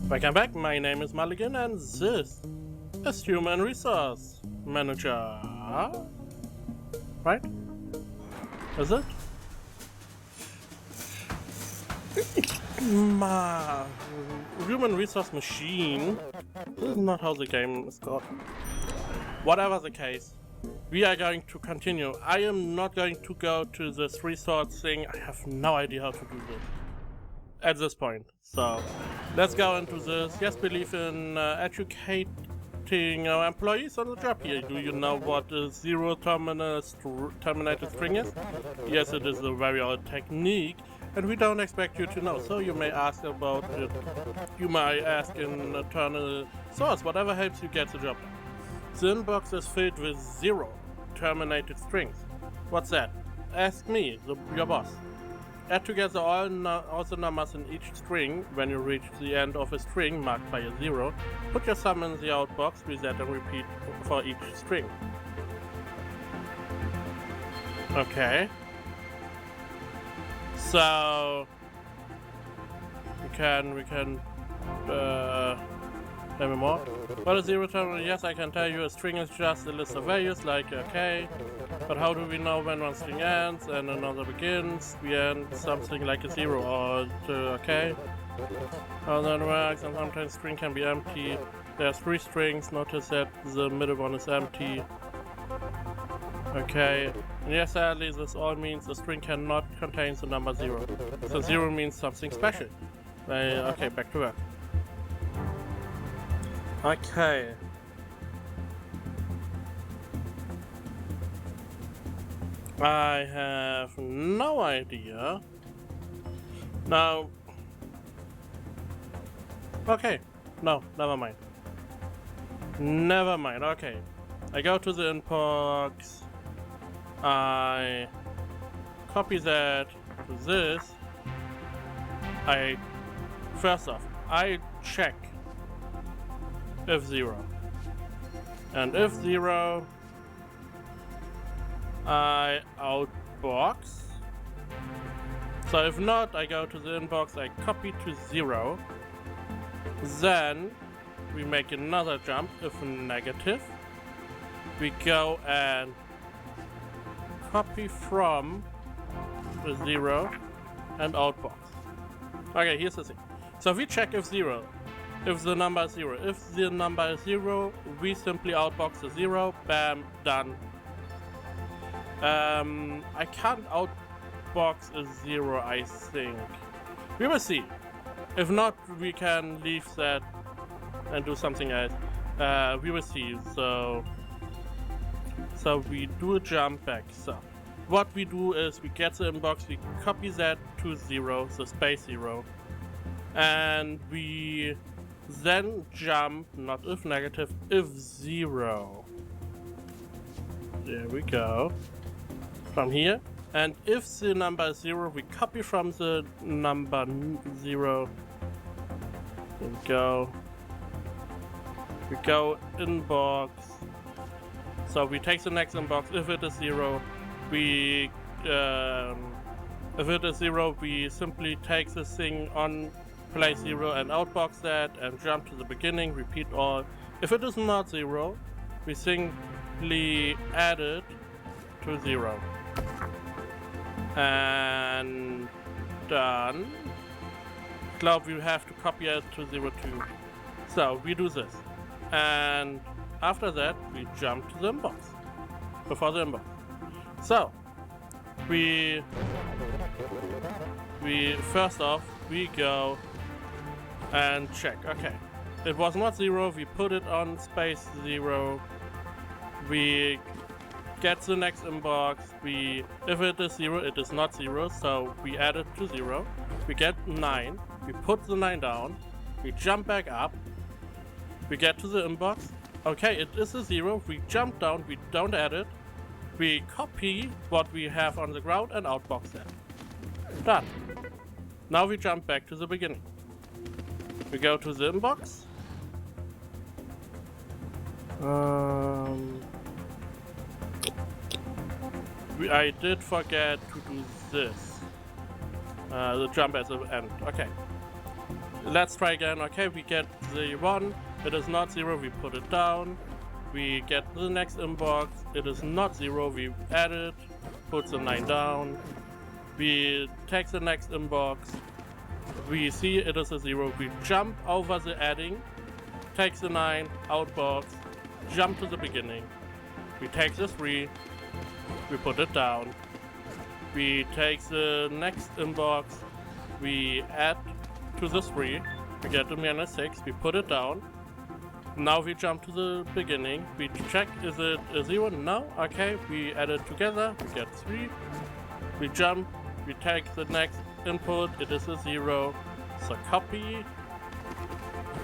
Welcome back, my name is Muligan and this is Human Resource Manager. Right? Is it? Human Resource Machine. This is not how the game is called. Whatever the case, we are going to continue. I am not going to go to this resource thing. I have no idea how to do this at this point. So let's go into this. Yes, believe in educating our employees on the job here. Do you know what a zero terminated string is? Yes, it is a very old technique, and we don't expect you to know. So you may ask about it. You may ask in eternal source, whatever helps you get the job done. The inbox is filled with zero terminated strings. What's that? Ask me, your boss. Add together all the numbers in each string. When you reach the end of a string marked by a zero, put your sum in the outbox, reset and repeat for each string. Okay. So we can tell me more. What is zero terminal? Yes, I can tell you a string is just a list of values, like okay. But how do we know when one string ends and another begins? We end something like a zero or okay. How that works, and sometimes string can be empty. There's 3 strings, notice that the middle one is empty. Okay. And yes, sadly, this all means a string cannot contain the number 0. So 0 means something special. Okay, back to work. Okay. I have no idea. Now. Okay. No, never mind. Never mind. Okay. I go to the inbox. I copy that to this. First off, I check if 0. And if 0, I outbox. So if not, I go to the inbox, I copy to 0. Then we make another jump. If negative, we go and copy from the 0 and outbox. Okay, here's the thing. So we check if 0. If the number is 0. If the number is 0, we simply outbox the 0. Bam, done. I can't outbox a 0, I think. We will see. If not, we can leave that and do something else. We will see. So we do a jump back. So what we do is we get the inbox, we copy that to 0, the space 0, and we then jump, not if negative, if 0. There we go. From here. And if the number is 0, we copy from the number 0. There we go. We go inbox. So we take the next inbox. If it is 0, we simply take this thing on place 0 and outbox that and jump to the beginning, repeat all. If it is not 0, we simply add it to 0. And done. Now we have to copy it to 0 too. So we do this. And after that, we jump to the inbox. Before the inbox. So we first off, we go and check. Okay, it was not 0. We put it on space 0. We get the next inbox. If it is 0, it is not 0. So we add it to 0. We get 9. We put the 9 down. We jump back up. We get to the inbox. Okay, it is a 0. We jump down. We don't add it. We copy what we have on the ground and outbox that. Done. Now we jump back to the beginning. We go to the inbox. I did forget to do this. The jump at the end. Okay. Let's try again. Okay, we get the 1. It is not 0, we put it down. We get the next inbox. It is not 0, we add it. Put the 9 down. We take the next inbox. We see it is a 0. We jump over the adding. Take the 9, outbox. Jump to the beginning. We take the 3. We put it down. We take the next inbox. We add to the 3. We get a -6. We put it down. Now we jump to the beginning. We check, is it a 0? No. Okay, we add it together. We get 3. We jump. We take the next input. It is a 0. So copy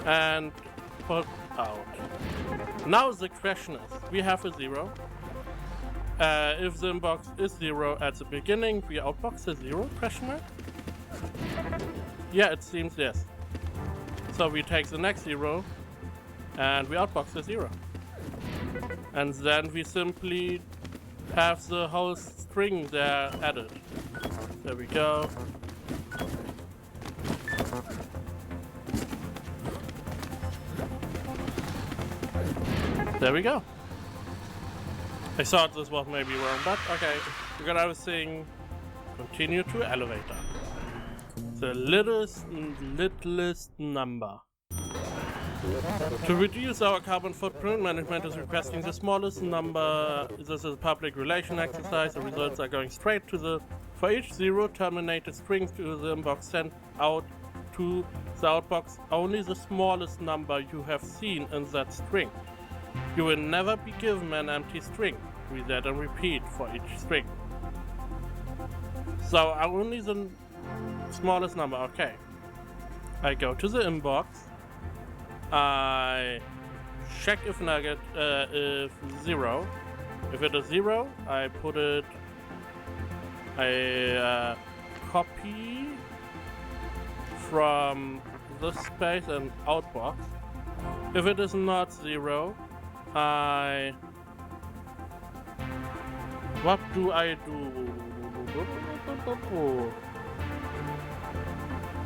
and put out. Now the question is, we have a 0. If the inbox is 0 at the beginning, we outbox the 0? Question mark? Yeah, it seems yes. So we take the next 0 and we outbox the 0. And then we simply have the whole string there added. There we go. There we go. I thought this was maybe wrong, but okay. We got everything. Continue to elevator. The littlest number. To reduce our carbon footprint, management is requesting the smallest number. This is a public relation exercise. The results are going straight to the... For each 0 terminated string to the inbox sent out to the outbox, only the smallest number you have seen in that string. You will never be given an empty string. Read that and repeat for each string. So only the smallest number, okay. I go to the inbox. I check if if 0. If it is 0, I put it. I copy from this space and outbox. If it is not 0, what do I do?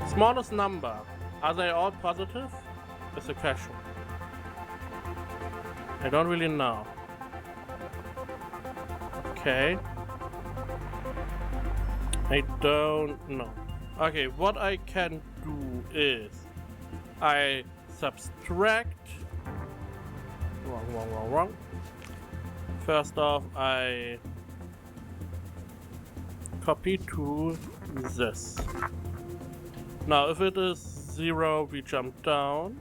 Smallest number. Are they all positive? Is the question. I don't really know. Okay. I don't know. Okay, what I can do is I subtract. Wrong. First off, I copy to this. Now, if it is 0, we jump down.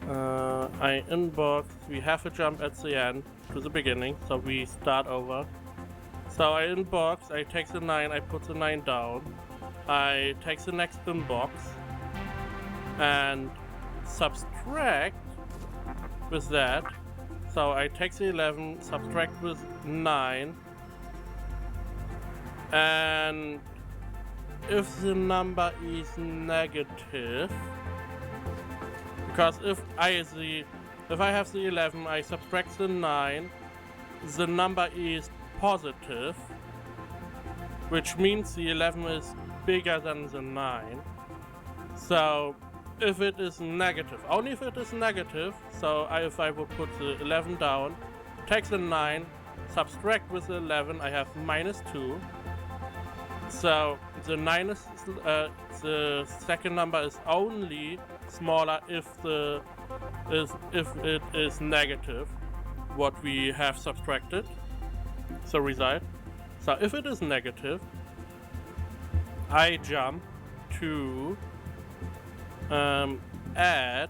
I inbox. We have a jump at the end to the beginning, so we start over. So I inbox. I take the 9. I put the 9 down. I take the next inbox and subtract with that. So I take the 11, subtract with 9, and if the number is negative, because if I have the 11, I subtract the 9, the number is positive, which means the 11 is bigger than the 9. So if it is negative, only if it is negative, so if I would put the 11 down, take the 9, subtract with the 11, I have -2. So the 9 is, the second number is only smaller if it is negative, what we have subtracted. So result. So if it is negative, I jump to add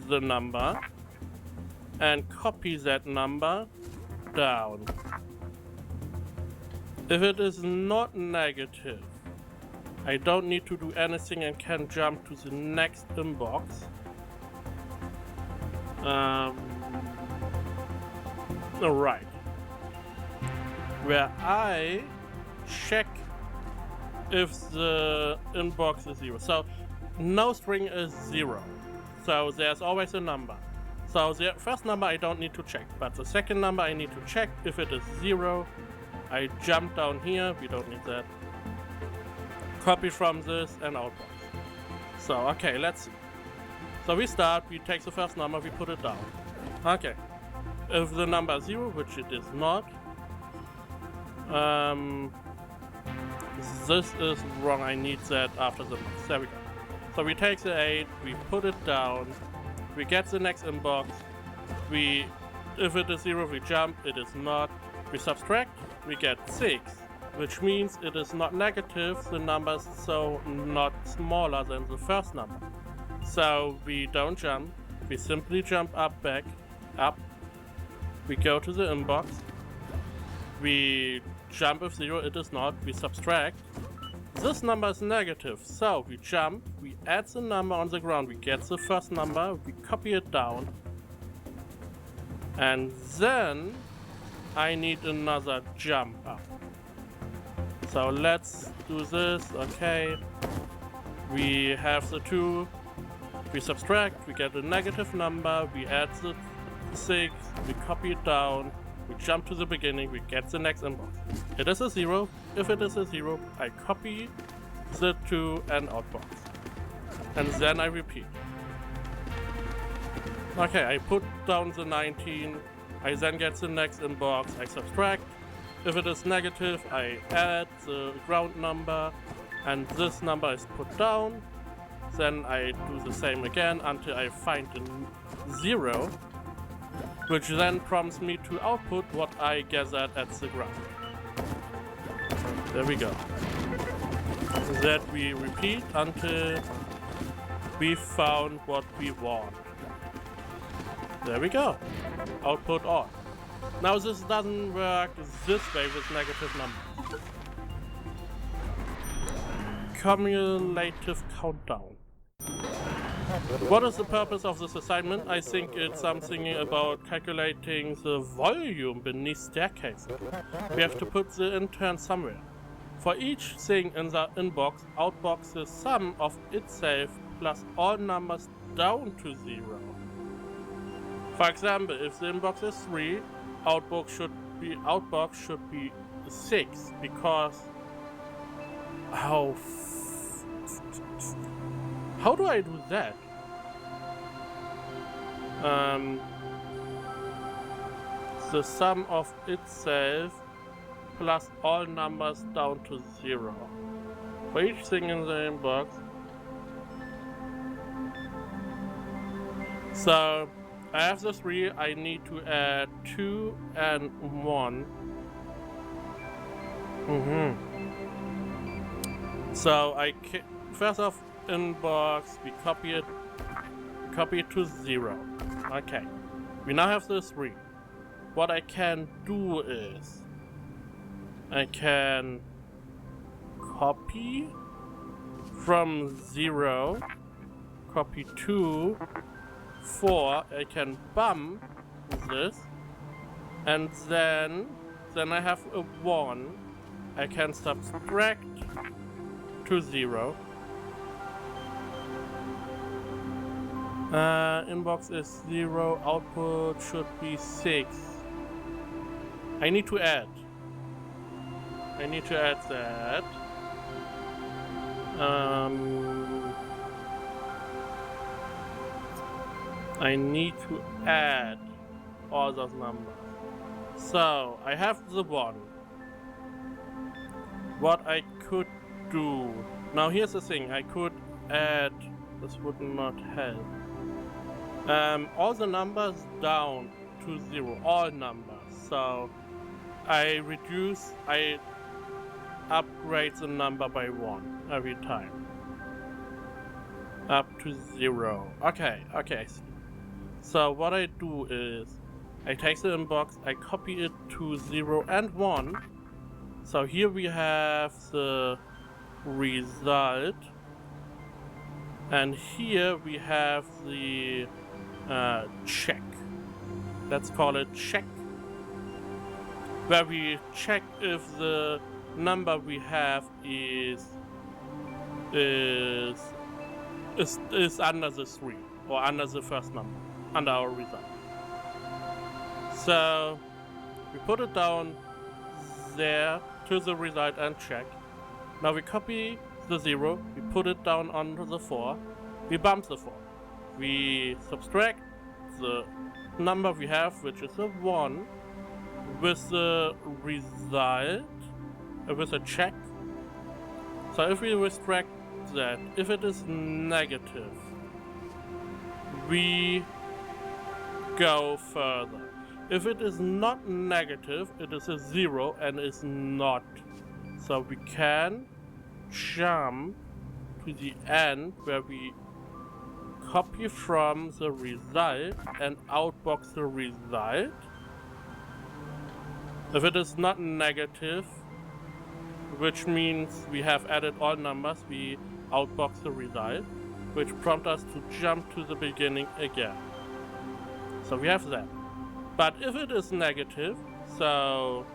the number and copy that number down. If it is not negative, I don't need to do anything and can jump to the next inbox. Alright. Where I check if the inbox is 0. So no string is 0. So there's always a number. So the first number I don't need to check, but the second number I need to check. If it is 0, I jump down here, we don't need that. Copy from this and outbox. So, okay, let's see. So we start, we take the first number, we put it down. Okay. If the number is 0, which it is not, this is wrong, I need that after the box. There we go. So we take the 8, we put it down, we get the next inbox, if it is 0 we jump, it is not, we subtract, we get 6, which means it is not negative, the number is so not smaller than the first number. So we don't jump, we simply jump up, back, up, we go to the inbox, we jump if 0, it is not, we subtract. This number is negative, so we jump, we add the number on the ground, we get the first number, we copy it down, and then I need another jump up. So let's do this, okay. We have the 2, we subtract, we get a negative number, we add the 6, we copy it down, we jump to the beginning, we get the next inbox. It is a 0, if it is a 0, I copy the 2 and outbox. And then I repeat. Okay, I put down the 19, I then get the next inbox, I subtract. If it is negative, I add the ground number, and this number is put down. Then I do the same again until I find a 0, which then prompts me to output what I gathered at the ground. There we go. That we repeat until we found what we want. There we go. Output all. Now this doesn't work this way with negative numbers. Cumulative countdown. What is the purpose of this assignment? I think it's something about calculating the volume beneath staircases. We have to put the intern somewhere. For each thing in the inbox, outbox the sum of itself plus all numbers down to 0. For example, if the inbox is 3, outbox should be 6, because how do I do that? The sum of itself plus all numbers down to 0. For each thing in the inbox. So I have the 3, I need to add 2 and 1. So first off, inbox, we copy it to 0. Okay, we now have the 3. What I can do is I can copy from 0, copy 2, 4, I can bump this, and then I have a 1, I can subtract to 0. Inbox is 0, output should be 6. I need to add that. I need to add all those numbers. So I have the 1. What I could do now, here's the thing, I could add, this would not help. All the numbers down to 0, all numbers. So I upgrade the number by 1 every time. Up to 0. Okay, I see. So what I do is, I take the inbox, I copy it to 0 and 1. So here we have the result. And here we have the check. Let's call it check. Where we check if the number we have is under the 3 or under the first number, under our result. So we put it down there to the result and check. Now we copy the 0, we put it down onto the 4, we bump the 4. We subtract the number we have, which is a 1, with the result, with a check. So if we restrict that, if it is negative, we go further. If it is not negative, it is a 0 and is not. So we can jump to the end where we copy from the result and outbox the result. If it is not negative, which means we have added all numbers, we outbox the result, which prompts us to jump to the beginning again. So we have that. But if it is negative, so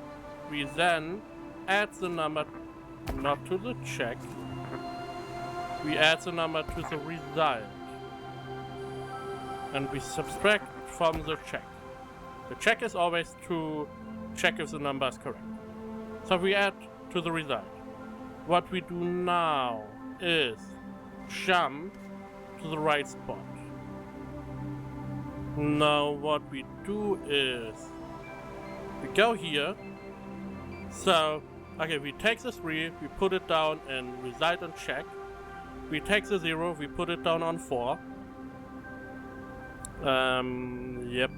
we then add the number not to the check, we add the number to the result. And we subtract from the check. The check is always to check if the number is correct. So we add to the result. What we do now is jump to the right spot. Now what we do is we go here. So okay, we take the 3, we put it down and result and check. We take the 0, we put it down on 4. Yep.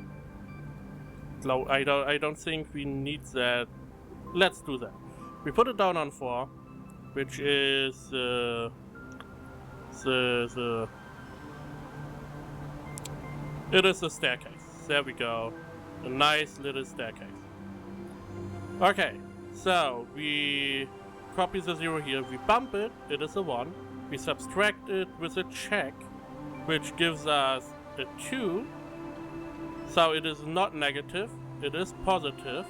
I don't think we need that. Let's do that. We put it down on 4, which is it is a staircase. There we go. A nice little staircase. Okay, so we copy the 0 here, we bump it, it is a 1. We subtract it with a check, which gives us a 2. So it is not negative, it is positive.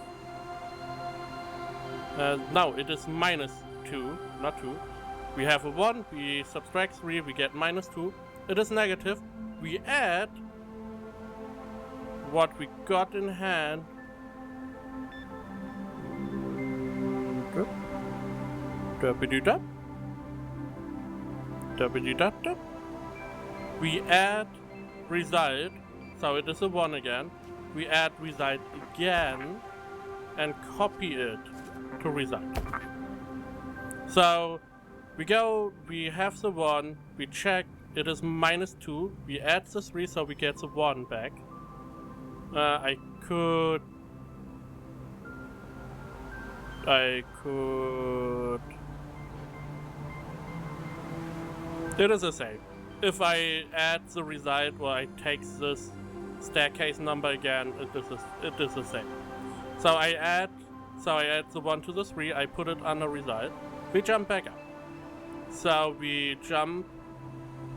No, it is minus 2, not 2. We have a 1, we subtract 3, we get minus 2. It is negative. We add what we got in hand. We add result, so it is a 1 again. We add result again and copy it to result. So we have the 1, we check, it is minus 2, we add the 3 so we get the 1 back. I could... It is the same. If I add the result or I take this staircase number again, it is the same. So I add the 1 to the 3, I put it under result, we jump back up. So we jump,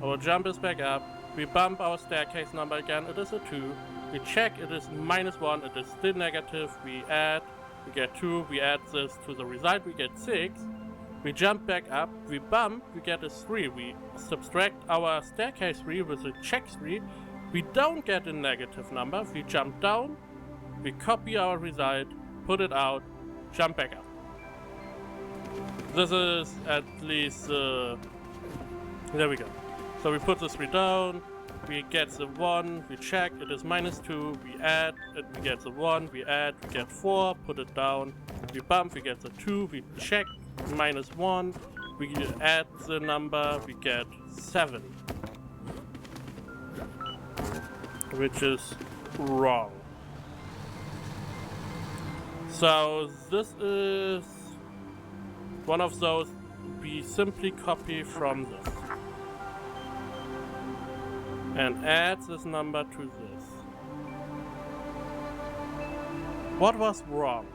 our jump is back up, we bump our staircase number again, it is a 2, we check, it is minus 1, it is still negative, we add, we get 2, we add this to the result, we get 6, we jump back up, we bump, we get a 3, we subtract our staircase 3 with a check 3, we don't get a negative number, we jump down, we copy our result, put it out, jump back up. This is at least, there we go. So we put the 3 down, we get the 1, we check, it is minus 2, we add, we get the 1, we add, we get 4, put it down, we bump, we get the 2, we check, minus 1, we add the number, we get 7. Which is wrong. So this is one of those we simply copy from this and add this number to this. What was wrong?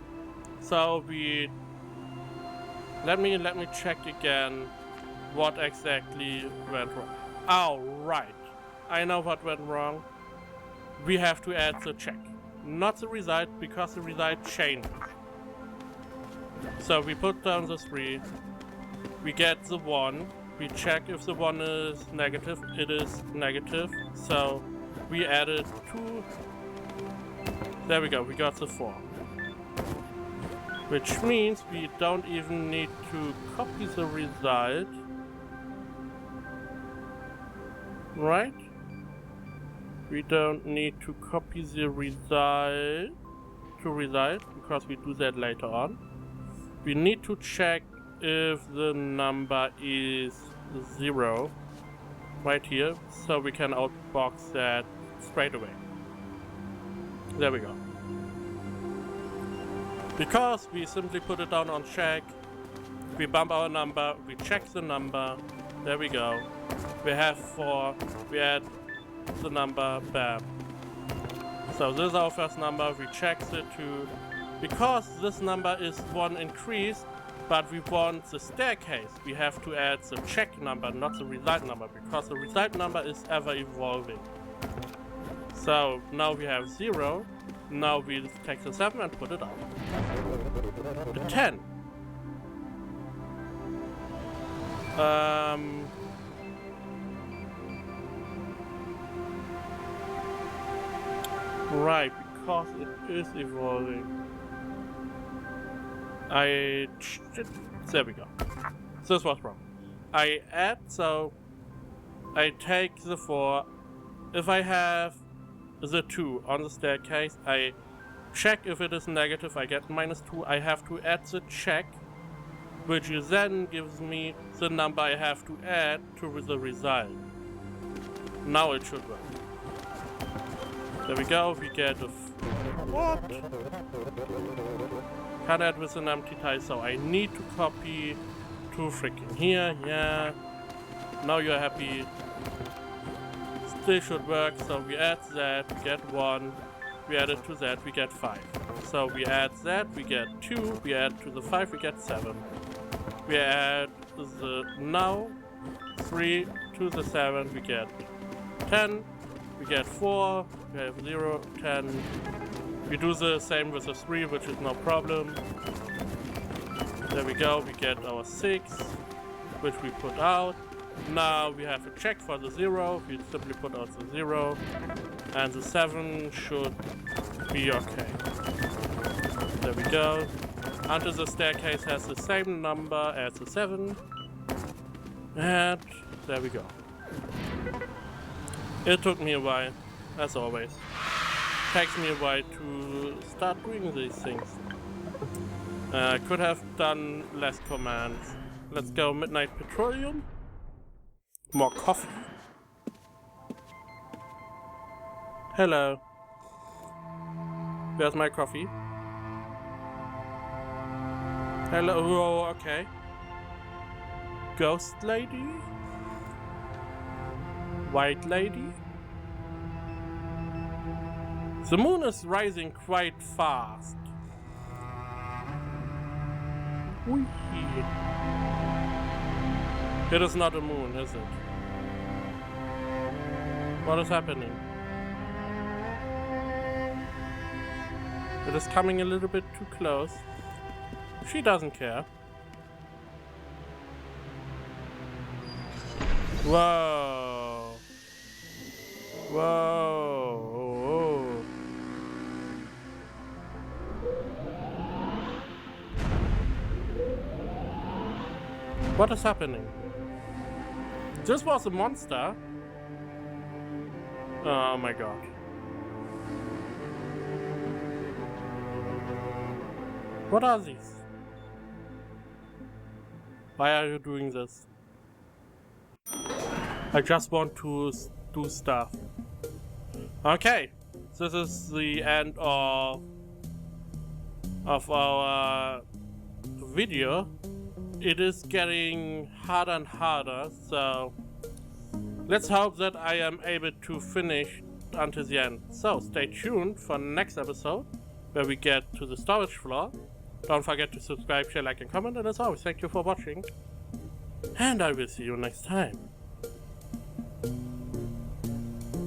So we let me check again what exactly went wrong. Oh right, I know what went wrong. We have to add the check, not the result, because the result changes. So we put down the 3, we get the 1, we check if the 1 is negative, it is negative, so we added 2, there we go, we got the 4. Which means we don't even need to copy the result. right? We don't need to copy the result to result because we do that later on. We need to check if the number is 0 right here, so we can outbox that straight away. There we go. Because we simply put it down on check, we bump our number, we check the number, there we go. We have 4, we add the number, bam. So this is our first number, we check the 2. Because this number is 1 increased, but we want the staircase, we have to add the check number, not the result number, because the result number is ever evolving. So now we have 0, now we take the 7 and put it out. The 10. Right, because it is evolving. There we go. This was wrong. I add, so I take the 4. If I have the 2 on the staircase, I check if it is negative, I get -2. I have to add the check, which then gives me the number I have to add to the result. Now it should work. There we go, we get a what? Can't add with an empty tile, so I need to copy to freaking here, yeah. Now you're happy. Still should work, so we add that, we get 1. We add it to that, we get 5. So we add that, we get 2. We add to the 5, we get 7. We add the now 3 to the 7, we get 10. We get 4, we have 0, 10. We do the same with the 3, which is no problem. There we go, we get our 6, which we put out. Now we have a check for the 0, we simply put out the 0. And the 7 should be okay. There we go. Until the staircase has the same number as the 7. And there we go. It took me a while, as always. Takes me a while to start doing these things. I could have done less commands. Let's go Midnight Petroleum. More coffee. Hello. Where's my coffee? Hello, oh, okay. Ghost lady? White lady? The moon is rising quite fast. Whee. It is not a moon, is it? What is happening? It is coming a little bit too close. She doesn't care. Whoa. Whoa. What is happening? This was a monster. Oh my god. What are these? Why are you doing this? I just want to do stuff. Okay, this is the end of our video. It is getting harder and harder, so let's hope that I am able to finish until the end. So stay tuned for next episode where we get to the storage floor. Don't forget to subscribe, share, like and comment, and as always, thank you for watching, and I will see you next time.